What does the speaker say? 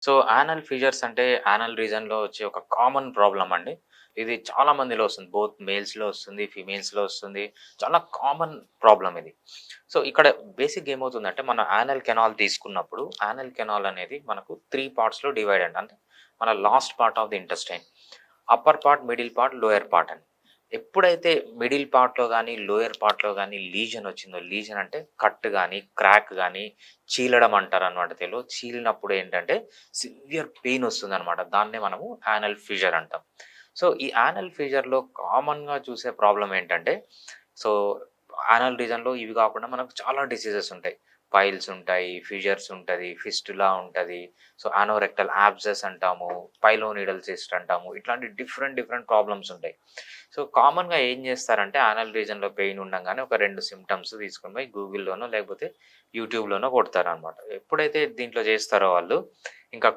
So, anal ఫీజర్స్ అంటే anal రీజన్‌లో వచ్చే ఒక కామన్ ప్రాబ్లమ్ అండి. ఇది చాలా మందిలో వస్తుంది. బోత్ మేల్స్‌లో వస్తుంది, ఫీమేల్స్‌లో వస్తుంది. చాలా కామన్ ప్రాబ్లమ్ ఇది. సో, ఇక్కడ బేసిక్‌గా ఏమవుతుందంటే మన యానల్ కెనాల్ తీసుకున్నప్పుడు యానల్ కెనాల్ అనేది మనకు 3 పార్ట్స్‌లో డివైడ్ అండి. అంటే మన last part of the intestine. Upper part, middle part, lower part అని. ఎప్పుడైతే మిడిల్ పార్ట్‌లో గాని, లోయర్ పార్ట్‌లో గాని లీజన్ వచ్చిందో, లీజన్ అంటే కట్ గాని, క్రాక్ గాని, చీలడం అంటారనమాట తెలుగులో. చీలినప్పుడు ఏంటంటే సివియర్ పెయిన్ వస్తుందనమాట. దాన్నే మనము యానల్ ఫిషర్ అంటాం. సో, ఈ యానల్ ఫిషర్‌లో కామన్‌గా చూసే ప్రాబ్లమ్ ఏంటంటే, సో, యానల్ రీజన్‌లో ఇవి కాకుండా మనకు చాలా డిసీజెస్ ఉంటాయి. పైల్స్ ఉంటాయి, ఫిషర్స్ ఉంటది, ఫిస్టులా ఉంటది. సో, అనోరెక్టల్ యాబ్సెస్ అంటాము, పైలోనిడల్ సిస్ట్ అంటాము. ఇట్లాంటి డిఫరెంట్ డిఫరెంట్ ప్రాబ్లమ్స్ ఉంటాయి. సో, కామన్‌గా ఏం చేస్తారంటే యానల్ రీజన్‌లో పెయిన్ ఉండంగానే ఒక 2 సింప్టమ్స్ తీసుకొని పోయి గూగుల్‌లోనో లేకపోతే యూట్యూబ్‌లోనో కొడతారనమాట. ఎప్పుడైతే దీంట్లో చేస్తారో వాళ్ళు ఇంకా